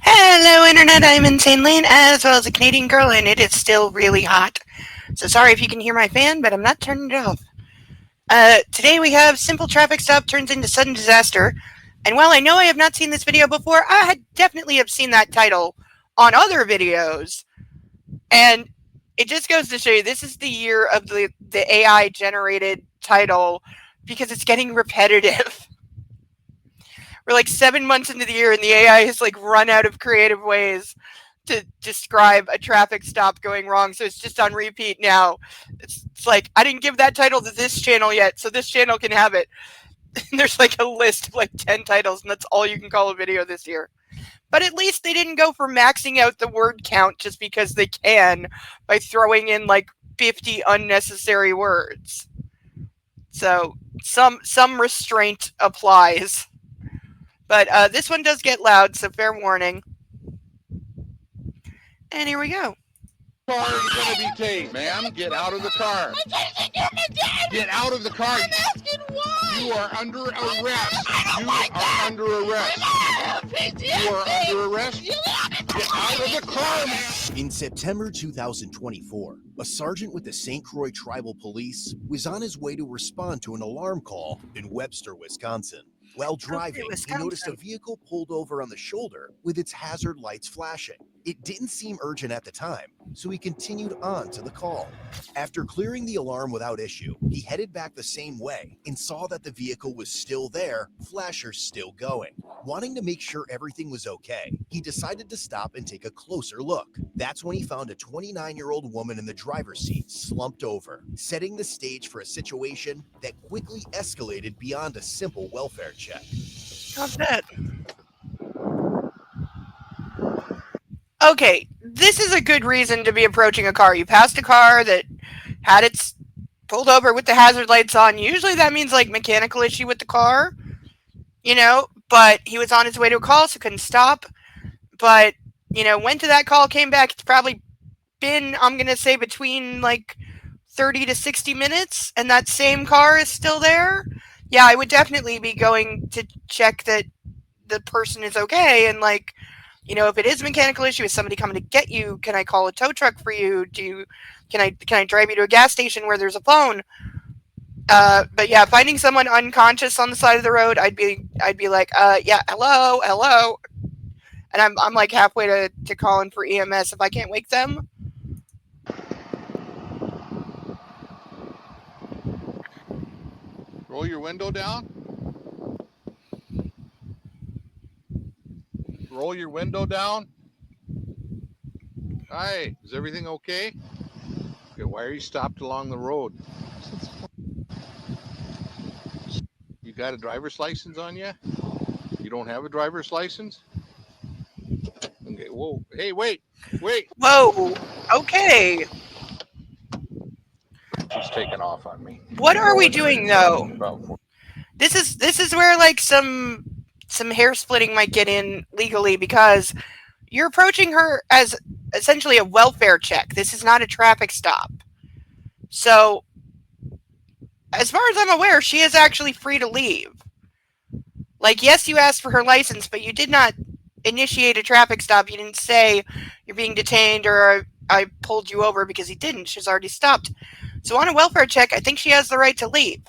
Hello, Internet. I'm Insane Lane, as well as a Canadian girl, and it is still really hot. So sorry if you can hear my fan, but I'm not turning it off. Today we have simple traffic stop turns into sudden disaster. And while I know I have not seen this video before, I had definitely have seen that title on other videos. And it just goes to show you this is the year of the AI generated title because it's getting repetitive. We're like 7 months into the year and the AI has like run out of creative ways to describe a traffic stop going wrong. So it's just on repeat now. It's like, I didn't give that title to this channel yet, so this channel can have it. And there's like a list of like 10 titles, and that's all you can call a video this year. But at least they didn't go for maxing out the word count just because they can by throwing in like 50 unnecessary words. So some restraint applies. But this one does get loud, so fair warning. And here we go. Car is going to be tased. Ma'am, get out of the car. Get out of the car. I'm asking why. You are under arrest. You are under arrest. You are under arrest. Get out of the car, ma'am. In September 2024, a sergeant with the St. Croix Tribal Police was on his way to respond to an alarm call in Webster, Wisconsin. While driving, he noticed a vehicle pulled over on the shoulder with its hazard lights flashing. It didn't seem urgent at the time, so he continued on to the call. After clearing the alarm without issue, he headed back the same way and saw that the vehicle was still there, flashers still going. Wanting to make sure everything was okay, he decided to stop and take a closer look. That's when he found a 29-year-old woman in the driver's seat slumped over, setting the stage for a situation that quickly escalated beyond a simple welfare check. Not bad. Okay, this is a good reason to be approaching a car. You passed a car that had its pulled over with the hazard lights on. Usually that means like mechanical issue with the car, but he was on his way to a call, so couldn't stop. But, went to that call, came back. It's probably been, I'm going to say, between like 30 to 60 minutes, and that same car is still there. Yeah, I would definitely be going to check that the person is okay, and like, if it is a mechanical issue, is somebody coming to get you? Can I call a tow truck for you? Can I drive you to a gas station where there's a phone? But yeah, finding someone unconscious on the side of the road, I'd be like, yeah, hello, and I'm like halfway to calling for EMS if I can't wake them. Roll your window down. Roll your window down. Hi, is everything okay? Okay, why are you stopped along the road? You got a driver's license on you? You don't have a driver's license? Okay, whoa. Hey, wait. Whoa. Okay. She's taking off on me. What are we doing though? This is where like some hair splitting might get in legally, because you're approaching her as essentially a welfare check. This is not a traffic stop. So, as far as I'm aware, she is actually free to leave. Like, yes, you asked for her license, but you did not initiate a traffic stop. You didn't say you're being detained or I pulled you over, because he didn't. She's already stopped. So on a welfare check, I think she has the right to leave.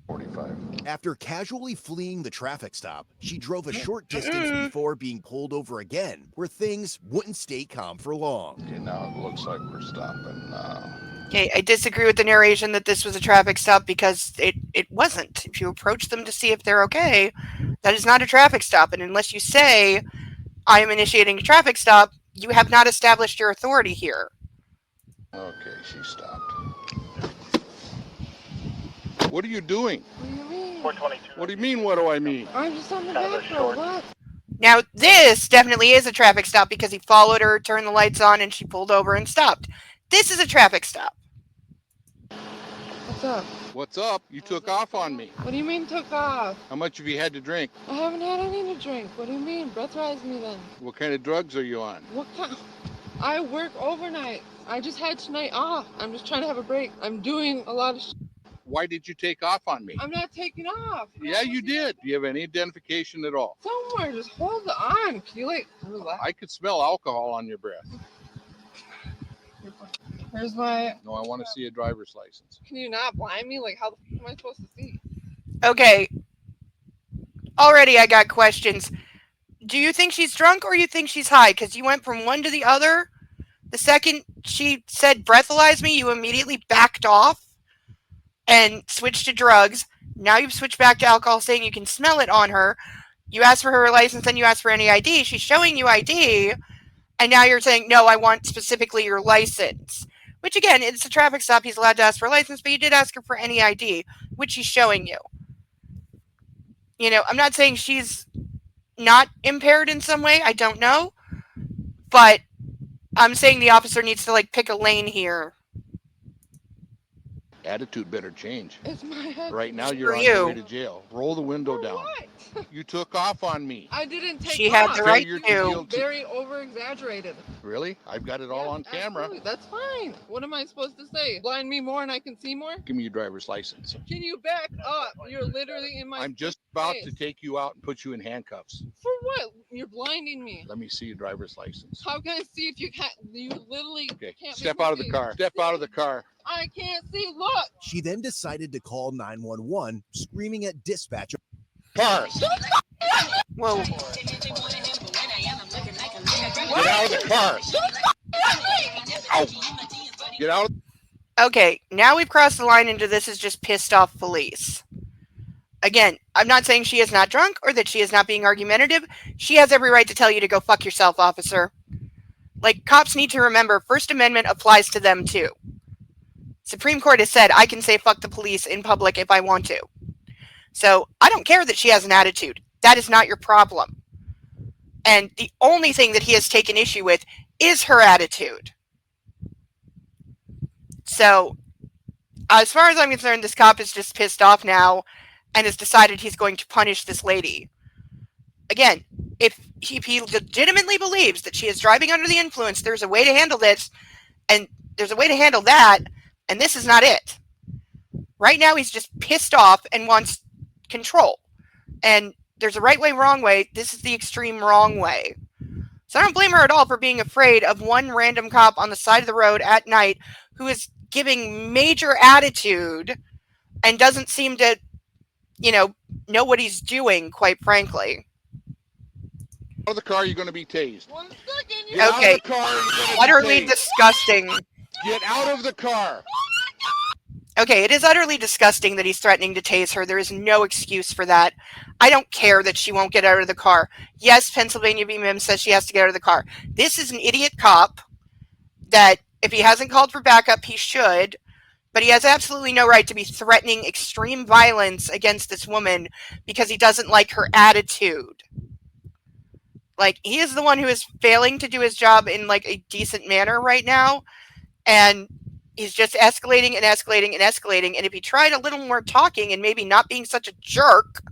45. After casually fleeing the traffic stop, she drove a short distance before being pulled over again, where things wouldn't stay calm for long. Okay, now it looks like we're stopping now. Okay, I disagree with the narration that this was a traffic stop, because it wasn't. If you approach them to see if they're okay, that is not a traffic stop. And unless you say, I am initiating a traffic stop, you have not established your authority here. Okay, she stopped. What are you doing? What do you mean? What do you mean, what do I mean? I'm just on the back road. What? Now, this definitely is a traffic stop because he followed her, turned the lights on, and she pulled over and stopped. This is a traffic stop. What's up? What's up? You took off on me. What do you mean took off? How much have you had to drink? I haven't had any to drink. What do you mean? Breathalyze me then. What kind of drugs are you on? What kind? I work overnight. I just had tonight off. I'm just trying to have a break. I'm doing a lot of Why did you take off on me? I'm not taking off. Yeah, you did. Do you have any identification at all? Somewhere, just hold on. Can you like relax? I could smell alcohol on your breath. Where's my? No, I want to see a driver's license. Can you not blind me? Like, how the fuck am I supposed to see? Okay. Already I got questions. Do you think she's drunk or you think she's high? Because you went from one to the other. The second she said breathalyze me, you immediately backed off and switched to drugs. Now you've switched back to alcohol, saying you can smell it on her. You asked for her license, then you asked for any ID. She's showing you ID, and now you're saying, no, I want specifically your license. Which, again, it's a traffic stop. He's allowed to ask for a license, but you did ask her for any ID, which she's showing you. You know, I'm not saying she's not impaired in some way. I don't know. But I'm saying the officer needs to, like, pick a lane here. Attitude better change. It's my head. Right now you're For on you. your way to jail. Roll the window For down. what? You took off on me. I didn't take She off. had the right Failure to. yield to- Very over exaggerated. Really? I've got it all on camera. That's fine. What am I supposed to say? Blind me more and I can see more? Give me your driver's license. Can you back up? You're literally in my I'm just about face. to take you out and put you in handcuffs. For what? You're blinding me. Let me see your driver's license. How can I see if you can't? You literally Okay, can't. step make me out of the see. car. Step out of the car. I can't see. Look. She then decided to call 911, screaming at dispatch. Car. Whoa. Get out of the car. Ow. Get out. Okay, now we've crossed the line into this is just pissed off police. Again, I'm not saying she is not drunk or that she is not being argumentative. She has every right to tell you to go fuck yourself, officer. Like, cops need to remember First Amendment applies to them too. Supreme Court has said I can say fuck the police in public if I want to. So I don't care that she has an attitude. That is not your problem. And the only thing that he has taken issue with is her attitude. So, as far as I'm concerned, this cop is just pissed off now and has decided he's going to punish this lady. Again, if he legitimately believes that she is driving under the influence, there's a way to handle this, and there's a way to handle that, and this is not it. Right now, he's just pissed off and wants control. And there's a right way, wrong way. This is the extreme wrong way. So I don't blame her at all for being afraid of one random cop on the side of the road at night who is giving major attitude and doesn't seem to, know what he's doing, quite frankly. Out of the car, you're going to be tased. 1 second. Get out Okay. of the car, you're going to be Utterly tased. disgusting. Get out of the car. Okay, it is utterly disgusting that he's threatening to tase her. There is no excuse for that. I don't care that she won't get out of the car. Yes, Pennsylvania v. Mims says she has to get out of the car. This is an idiot cop that if he hasn't called for backup, he should. But he has absolutely no right to be threatening extreme violence against this woman because he doesn't like her attitude. Like, he is the one who is failing to do his job in, like, a decent manner right now. And he's just escalating and escalating and escalating. And if he tried a little more talking and maybe not being such a jerk,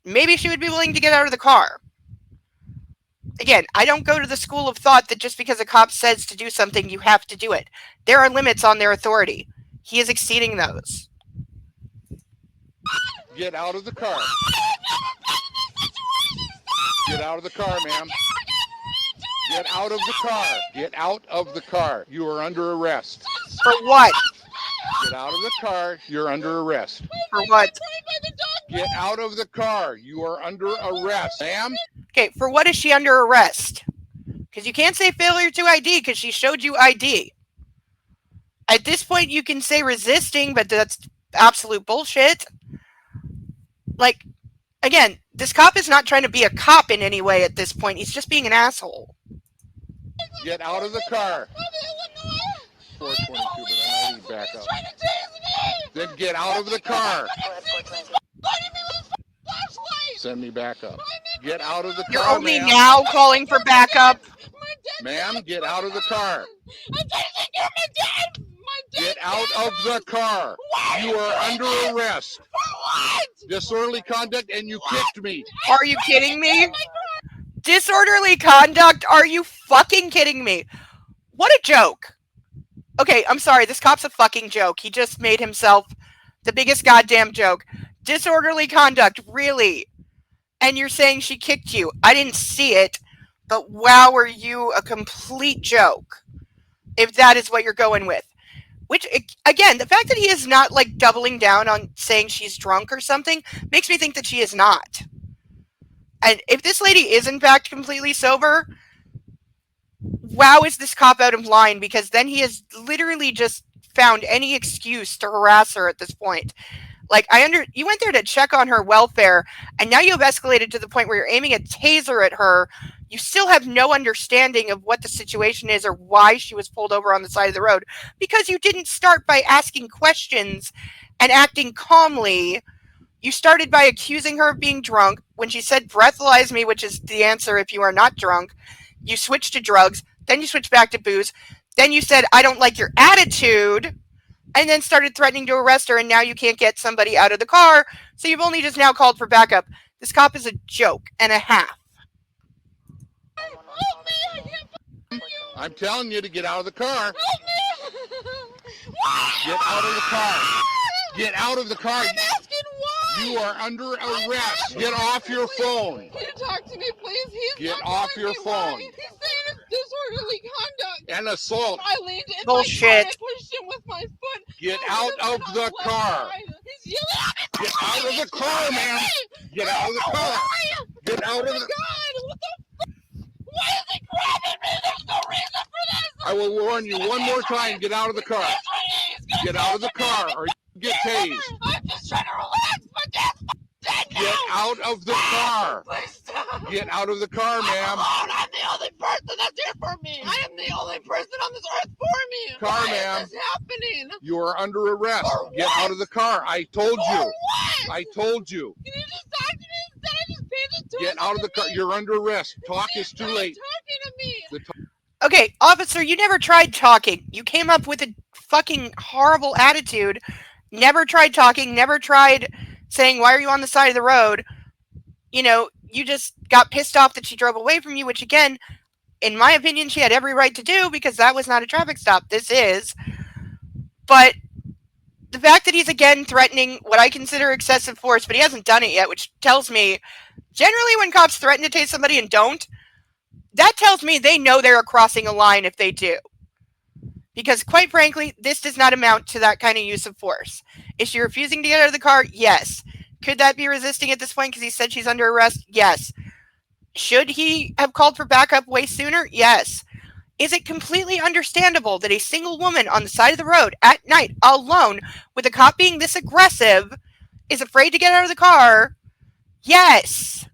maybe she would be willing to get out of the car. Again, I don't go to the school of thought that just because a cop says to do something, you have to do it. There are limits on their authority. He is exceeding those. Get out of the car. Get out of the car, ma'am. Get out of the car. Get out of the car. You are under arrest. For what? Get out of the car. You're under arrest. For what? Get out of the car. You are under arrest, ma'am. Okay, for what is she under arrest? Because you can't say failure to ID because she showed you ID. At this point, you can say resisting, but that's absolute bullshit. Like, again, this cop is not trying to be a cop in any way at this point. He's just being an asshole. Get out of the car. 422, but I need back up. Then get out of the car. Send me back up. Get out of the You're car, only ma'am. now calling for backup. Ma'am, get out of the car. I'm trying to take care of my dad. My dad. Get out of the car. You are under arrest. For what? Disorderly conduct, and you kicked me. Are you kidding me? Disorderly conduct? Are you fucking kidding me? What a joke. Okay, I'm sorry. This cop's a fucking joke. He just made himself The biggest goddamn joke. Disorderly conduct, really. And you're saying she kicked you. I didn't see it, but wow, were you a complete joke, if that is what you're going with. Which, again, the fact that he is not, like, doubling down on saying she's drunk or something makes me think that she is not. And if this lady is, in fact, completely sober, wow, is this cop out of line, because then he has literally just found any excuse to harass her at this point. Like, you went there to check on her welfare, and now you have escalated to the point where you're aiming a taser at her. You still have no understanding of what the situation is or why she was pulled over on the side of the road, because you didn't start by asking questions and acting calmly. You started by accusing her of being drunk. When she said breathalyze me, which is the answer if you are not drunk, you switched to drugs, then you switched back to booze, then you said, I don't like your attitude, and then started threatening to arrest her, and now you can't get somebody out of the car, so you've only just now called for backup. This cop is a joke and a half. Help me! I can't find you! I'm telling you to get out of the car. Help me! Why? Get out of the car. Get out of the car. I'm asking why! You are under arrest. Get off your phone. Can you talk to me, please? He's Get not off telling your me why. phone. He's saying it's disorderly conduct. And assault. I leaned in Bullshit. my car, I pushed him with my foot. Get I out would've of been on the left car. side. He's yelling at me. Get out of the car, man. Get out of the car. Get out of Oh my the God, what the fuck? Why is he grabbing me? There's no reason for this. I will warn you one more time. Get out of the car. Get out of the car or you get tased. I'm just trying to relax. My dad's dead now. Get out of the car. Please stop. Get out of the car, I'm ma'am. alone. I'm the only person that's here for me. I am the only person on this earth for me. Car, Why ma'am. is this happening? You are under arrest. For Get what? out of the car. I told For you. what? I told you. Can you just talk to me instead of just paying attention Get out of the car. to me? You're under arrest. Talk is too Stop late. talking to me. The t- Okay, officer, you never tried talking. You came up with a fucking horrible attitude. Never tried talking. Never tried saying, why are you on the side of the road? You know, you just got pissed off that she drove away from you, which, again, in my opinion, she had every right to do, because that was not a traffic stop. This is. But the fact that he's, again, threatening what I consider excessive force, but he hasn't done it yet, which tells me, generally when cops threaten to tase somebody and don't, that tells me they know they're crossing a line if they do. Because, quite frankly, this does not amount to that kind of use of force. Is she refusing to get out of the car? Yes. Could that be resisting at this point because he said she's under arrest? Yes. Should he have called for backup way sooner? Yes. Is it completely understandable that a single woman on the side of the road at night, alone, with a cop being this aggressive, is afraid to get out of the car? Yes.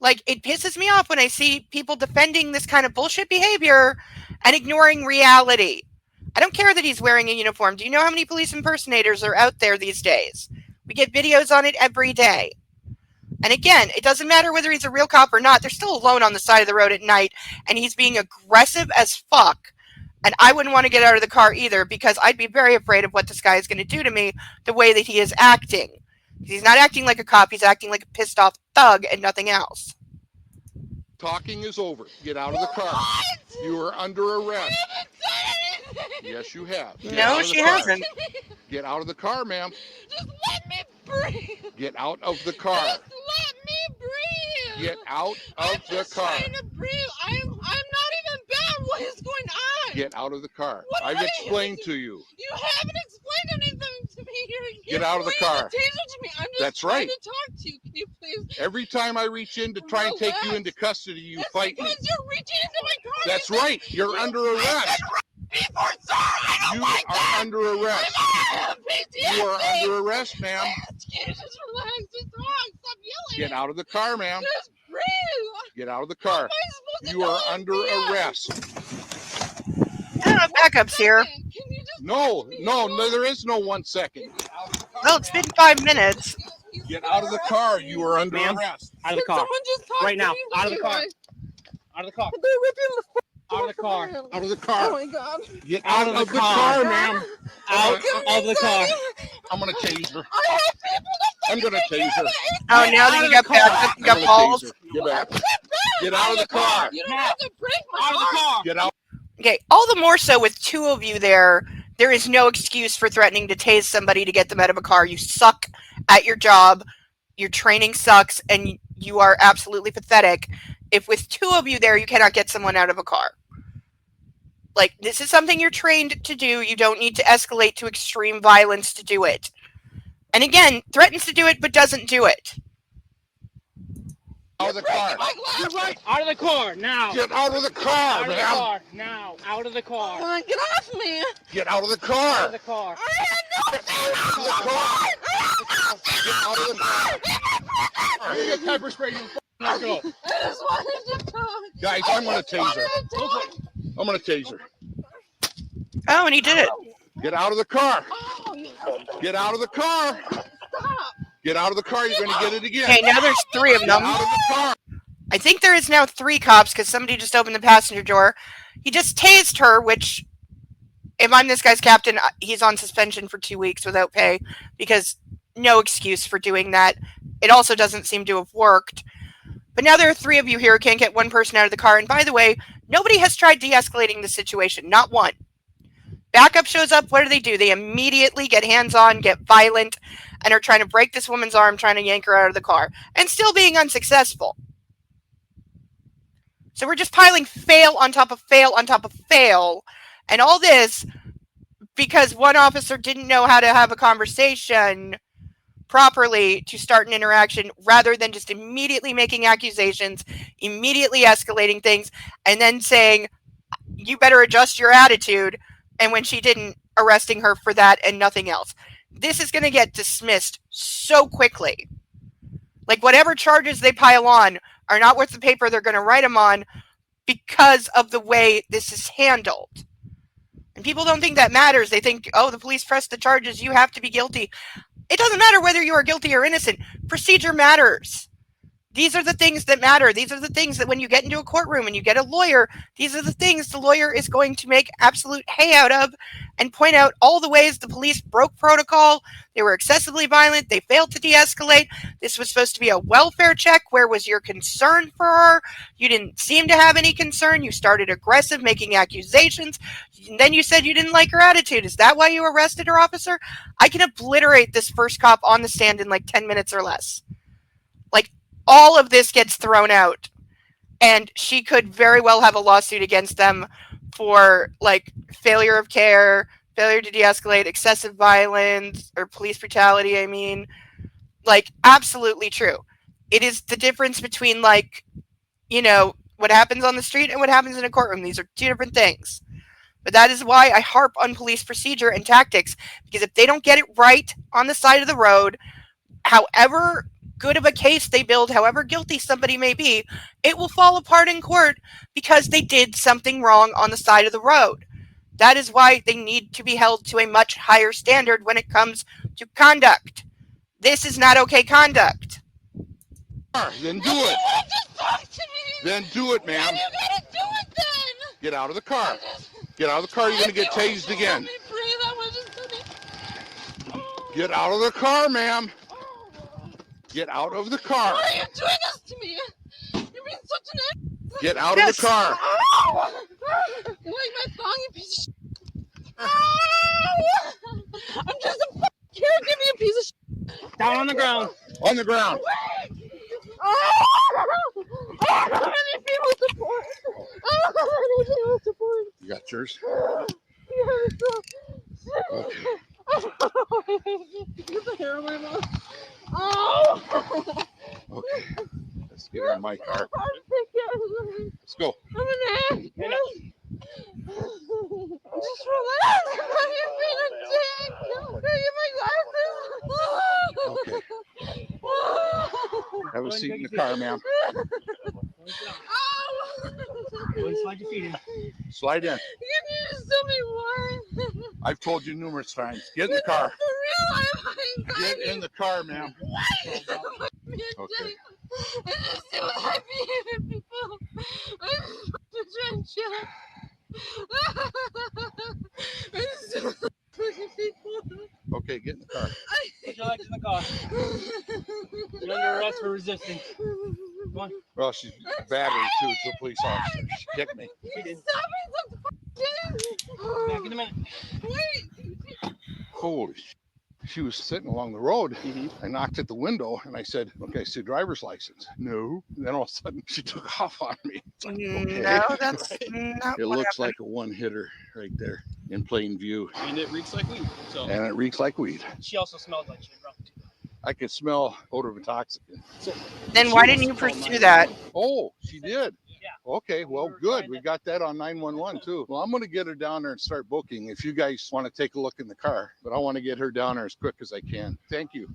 Like, it pisses me off when I see people defending this kind of bullshit behavior and ignoring reality. I don't care that he's wearing a uniform. Do you know how many police impersonators are out there these days? We get videos on it every day. And again, it doesn't matter whether he's a real cop or not. They're still alone on the side of the road at night, and he's being aggressive as fuck. And I wouldn't want to get out of the car either, because I'd be very afraid of what this guy is going to do to me the way that he is acting. He's not acting like a cop. He's acting like a pissed off thug and nothing else. Talking is over. Get out of the car. What? You are under arrest. I haven't said anything. Yes, you have. Get No, out of the she car. hasn't. Get out of the car, ma'am. Just let me breathe. Get out of the car. Just let me breathe. Get out I'm of the just car. trying to breathe. I'm not even bad. What is going on? Get out of the car. What I've are you explained doing? to you. You haven't explained anything to me. You're Get out of the pointing car. the taser to me. I'm just That's trying right. to talk to you. Can you please? Every time I reach in to try and take you Relax. into custody, you That's fight me. because you're reaching into my car. That's You said right. You're you under arrest. before, sir. I don't You like are that. under arrest. I have PTSD. You are under arrest, ma'am. Can you just relax? Just talk. Stop yelling. Get out of the car, ma'am. Just breathe. Get out of the How car. am I supposed to You know are it's under BS? arrest. I don't know, backup's here. Can you just No, no, there is no 1 second. Well, it's been 5 minutes. Get out of the car. You are under Ma'am. arrest. Out of the car. Someone just talk Right to now. me Out of the while car. you- Out of the car. They're ripping the Out of the car. Out of the Oh car. my God. Get Out out of of the the car. car, ma'am. Out of the car. I'm gonna tase her. I have people that I'm gonna tase her. Oh, now Out that of you the got car. backup, you I'm got gonna balls. tase her. Get back. Get out of the car. You don't have to break my Out of the heart. car. Get out. Okay, all the more so with two of you there There is no excuse for threatening to tase somebody to get them out of a car. You suck at your job. Your training sucks, and you are absolutely pathetic if with two of you there you cannot get someone out of a car. Like, this is something you're trained to do. You don't need to escalate to extreme violence to do it. And again, threatens to do it but doesn't do it. Out of the car. You're right. Out of the car now. Get out of the car, Out of the man. car now. Out of the car. Get off me! Get out of the Out car. of the car. I had no Get out of the car. Get out of the car. I'm gonna get pepper sprayed. Let's go. I just wanted to talk. Guys, I'm gonna tase her. I'm gonna tase her. Oh, and he did it. Get out of the car. Oh, you Get out of the car. stop. Get out of the car. You're gonna get it again. Okay, now there's three of Get them. out of the car. I think there is now 3 cops because somebody just opened the passenger door. He just tased her, which, if I'm this guy's captain, he's on suspension for 2 weeks without pay because no excuse for doing that. It also doesn't seem to have worked. But now there are 3 of you here who can't get one person out of the car. And by the way, nobody has tried de-escalating the situation. Not one. Backup shows up. What do? They immediately get hands-on, get violent, and are trying to break this woman's arm, trying to yank her out of the car, and still being unsuccessful. So we're just piling fail on top of fail on top of fail. And all this because one officer didn't know how to have a conversation properly to start an interaction rather than just immediately making accusations, immediately escalating things, and then saying, you better adjust your attitude. And when she didn't, arresting her for that and nothing else. This is going to get dismissed so quickly. Like, whatever charges they pile on are not worth the paper they're going to write them on because of the way this is handled. And people don't think that matters. They think, oh, the police pressed the charges, you have to be guilty. It doesn't matter whether you are guilty or innocent. Procedure matters. These are the things that matter. These are the things that when you get into a courtroom and you get a lawyer, these are the things the lawyer is going to make absolute hay out of and point out all the ways the police broke protocol. They were excessively violent. They failed to de-escalate. This was supposed to be a welfare check. Where was your concern for her? You didn't seem to have any concern. You started aggressive, making accusations. And then you said you didn't like her attitude. Is that why you arrested her, officer? I can obliterate this first cop on the stand in like 10 minutes or less. Like, all of this gets thrown out, and she could very well have a lawsuit against them for like failure of care, failure to de-escalate, excessive violence, or police brutality. I mean, like, absolutely true. It is the difference between, like, you know, what happens on the street and what happens in a courtroom. These are 2 different things. But that is why I harp on police procedure and tactics, because if they don't get it right on the side of the road, however good of a case they build, however guilty somebody may be, it will fall apart in court because they did something wrong on the side of the road. That is why they need to be held to a much higher standard when it comes to conduct. This is not okay conduct. Then do it. Just talk to me. Then do it, ma'am. You gotta do it then. Get out of the car. Get out of the car. You're going to get tased again. Let me breathe. I was just gonna... Get out of the car, ma'am. Get out of the car. Why are you doing this to me? You're being such an ass. Get out of the car. Ow! You like my thong, you piece of shit. Ow! I'm just a kid. Give me a piece of shit. Down on the ground. On the ground. Wait! Oh! I need people support. Oh, I need people support. You got yours? Okay. Get the hair away, Mom. Oh! Okay. Let's get her in my car. I'm Let's go. an ass. Just relax. You're being a dick. Can I get my glasses? Have a seat in the car, ma'am. Slide your feet in. Slide in. You need to tell me why. I've told you numerous times. Get in the car. For real, I'm Get in the car, ma'am. Why? Okay. I just see what I feel people. I'm just trying to chill. I just see what fucking people. Okay, get in the car. Put your legs in the car. You're under arrest for resistance. Come on. Well, she's battery too to a police officer. She kicked me. Stop me, some fucking Back in a minute. Wait. Holy sh! She was sitting along the road. I knocked at the window and I said, "Okay, I see driver's license." No. And then all of a sudden she took off on me. It's like, okay. No, that's Right? not It what looks happened. like a one hitter right there in plain view. And it reeks like weed. So. And it reeks like weed. She also smelled like she had drunk too. I could smell odor of intoxicant. So, Then why didn't you pursue that? Oh, she did. Yeah. Okay, well, good. We got that on 911 too. Well, I'm going to get her down there and start booking if you guys want to take a look in the car. But I want to get her down there as quick as I can. Thank you.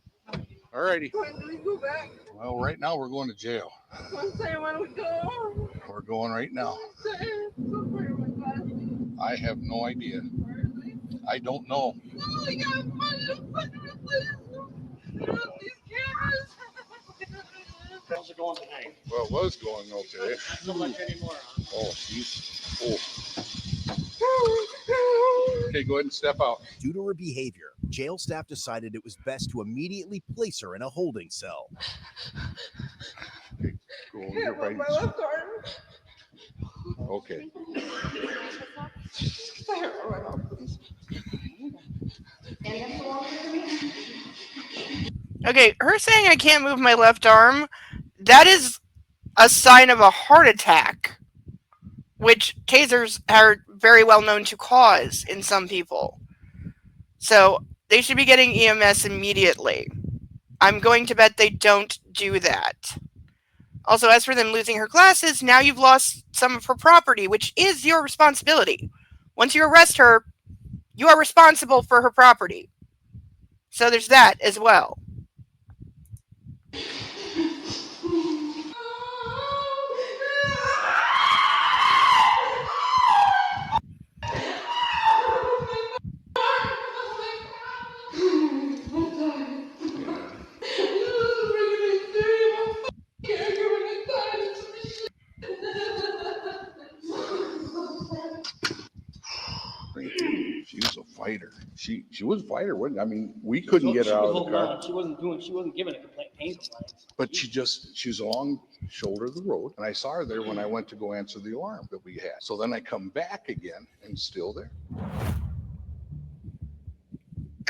All righty. When do we go back? Well, right now we're going to jail. One say when we go. We're going right now. Say, so where are my glasses? I have no idea. Where are they? I don't know. No, I got money to put in this. These cameras. How's it going tonight? Well, it was going okay. Not so much anymore. Oh, she's. Oh. Okay, go ahead and step out. Due to her behavior, jail staff decided it was best to immediately place her in a holding cell. Okay, go over here, My right. left arm. Okay. There, right off, please. Okay, her saying I can't move my left arm, that is a sign of a heart attack, which tasers are very well known to cause in some people. So they should be getting EMS immediately. I'm going to bet they don't do that. Also, as for them losing her glasses, now you've lost some of her property, which is your responsibility. Once you arrest her, you are responsible for her property. So there's that as well. She was a fighter. She was a fighter. I mean, we couldn't get her out of the car. She wasn't giving a pain complaint. But she was along the shoulder of the road, and I saw her there when I went to go answer the alarm that we had. So then I come back again and still there.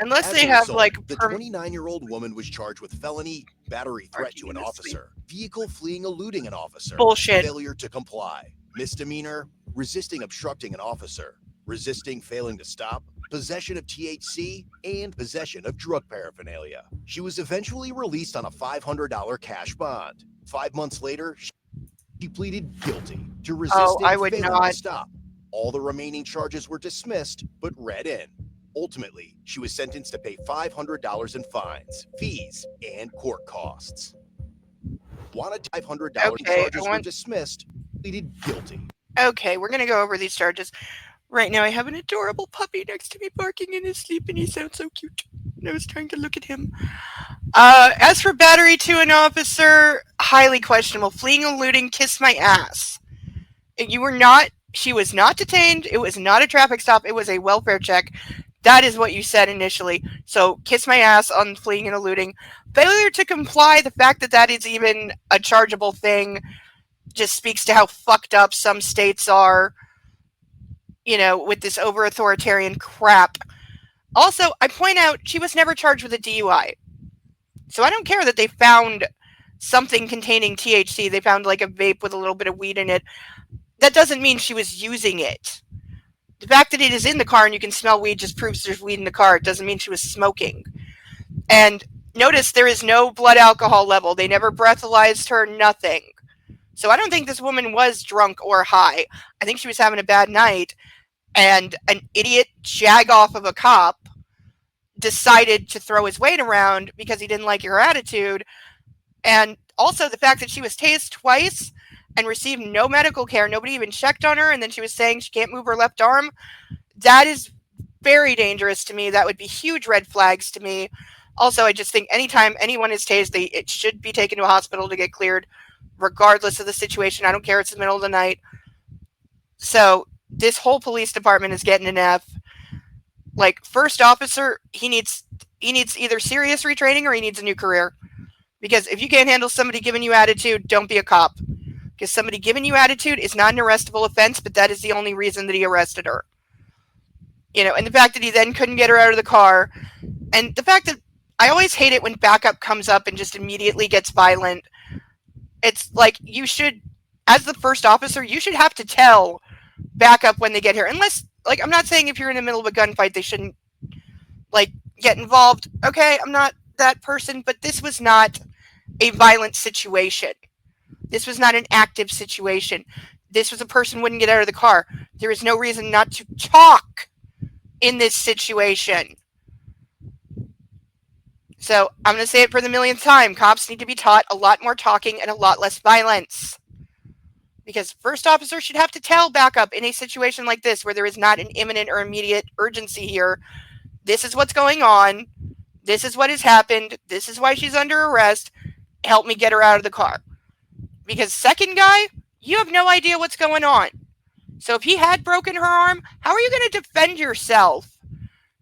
Unless As they a have result, like the 29-year-old woman was charged with felony, battery threat to an officer, vehicle fleeing eluding an officer, bullshit, failure to comply, misdemeanor, resisting obstructing an officer, resisting failing to stop, possession of THC, and possession of drug paraphernalia. She was eventually released on a $500 cash bond. 5 months later, she pleaded guilty to resisting I would failing not. to stop. All the remaining charges were dismissed, but read in. Ultimately, she was sentenced to pay $500 in fines, fees, and court costs. Wanted $500 charges were dismissed, pleaded guilty. Okay, we're gonna go over these charges. Right now I have an adorable puppy next to me barking in his sleep and he sounds so cute. And I was trying to look at him. As for battery to an officer, highly questionable. Fleeing, eluding, kiss my ass. She was not detained. It was not a traffic stop. It was a welfare check. That is what you said initially. So kiss my ass on fleeing and eluding. Failure to comply, the fact that that is even a chargeable thing just speaks to how fucked up some states are, with this over-authoritarian crap. Also, I point out she was never charged with a DUI. So I don't care that they found something containing THC. They found like a vape with a little bit of weed in it. That doesn't mean she was using it. The fact that it is in the car and you can smell weed just proves there's weed in the car. It doesn't mean she was smoking. And notice there is no blood alcohol level. They never breathalyzed her, nothing. So I don't think this woman was drunk or high. I think she was having a bad night. And an idiot jag-off of a cop decided to throw his weight around because he didn't like her attitude. And also the fact that she was tased twice and received no medical care. Nobody even checked on her. And then she was saying she can't move her left arm. That is very dangerous to me. That would be huge red flags to me. Also, I just think anytime anyone is tased, it should be taken to a hospital to get cleared, regardless of the situation. I don't care. It's the middle of the night. So this whole police department is getting an F. Like, first officer, he needs either serious retraining or he needs a new career. Because if you can't handle somebody giving you attitude, don't be a cop. Because somebody giving you attitude is not an arrestable offense, but that is the only reason that he arrested her. And the fact that he then couldn't get her out of the car, and the fact that I always hate it when backup comes up and just immediately gets violent. It's like you should, as the first officer, you should have to tell backup when they get here. Unless, like, I'm not saying if you're in the middle of a gunfight, they shouldn't, like, get involved. Okay, I'm not that person, but this was not a violent situation. This was not an active situation. This was a person wouldn't get out of the car. There is no reason not to talk in this situation. So I'm going to say it for the millionth time. Cops need to be taught a lot more talking and a lot less violence. Because first officer should have to tell backup in a situation like this where there is not an imminent or immediate urgency here. This is what's going on. This is what has happened. This is why she's under arrest. Help me get her out of the car. Because second guy, you have no idea what's going on. So if he had broken her arm, how are you going to defend yourself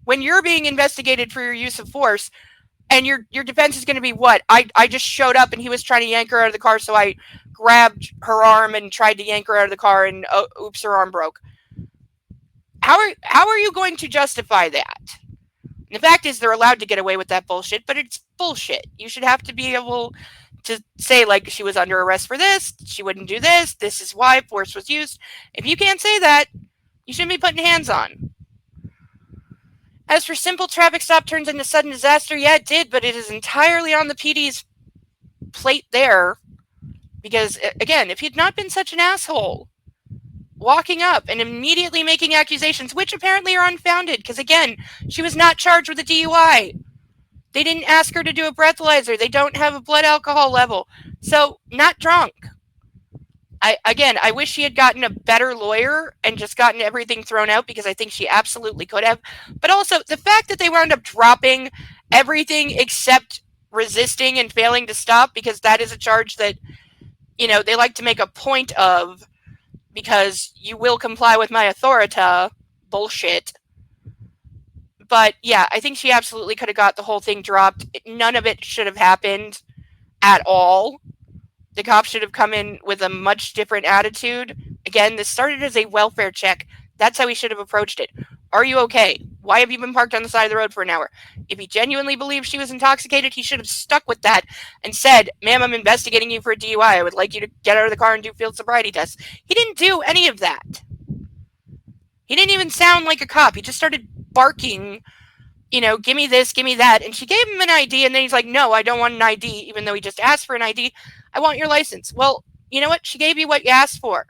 when you're being investigated for your use of force? And your defense is going to be what? I just showed up and he was trying to yank her out of the car, so I grabbed her arm and tried to yank her out of the car, and oops, her arm broke. How are you going to justify that? And the fact is, they're allowed to get away with that bullshit, but it's bullshit. You should have to be able to say, like, she was under arrest for this, she wouldn't do this, this is why force was used. If you can't say that, you shouldn't be putting hands on. As for simple traffic stop turns into sudden disaster, yeah, it did, but it is entirely on the PD's plate there. Because, again, if he'd not been such an asshole, walking up and immediately making accusations, which apparently are unfounded, because, again, she was not charged with a DUI. They didn't ask her to do a breathalyzer. They don't have a blood alcohol level. So, not drunk. I wish she had gotten a better lawyer and just gotten everything thrown out, because I think she absolutely could have. But also, the fact that they wound up dropping everything except resisting and failing to stop, because that is a charge that, they like to make a point of, because you will comply with my authority. Bullshit. But yeah, I think she absolutely could have got the whole thing dropped. None of it should have happened at all. The cops should have come in with a much different attitude. Again, this started as a welfare check. That's how he should have approached it. Are you okay? Why have you been parked on the side of the road for an hour? If he genuinely believed she was intoxicated, he should have stuck with that and said, ma'am, I'm investigating you for a DUI. I would like you to get out of the car and do field sobriety tests. He didn't do any of that. He didn't even sound like a cop. He just started barking, give me this, give me that. And she gave him an ID, and then he's like, no, I don't want an ID, even though he just asked for an ID. I want your license. Well, you know what? She gave you what you asked for.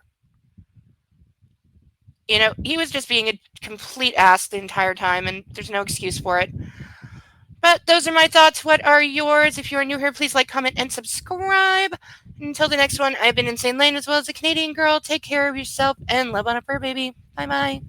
He was just being a complete ass the entire time, and there's no excuse for it. But those are my thoughts. What are yours? If you are new here, please like, comment, and subscribe. Until the next one, I've been Insane Lane, as well as a Canadian girl. Take care of yourself and love on a fur baby. Bye-bye.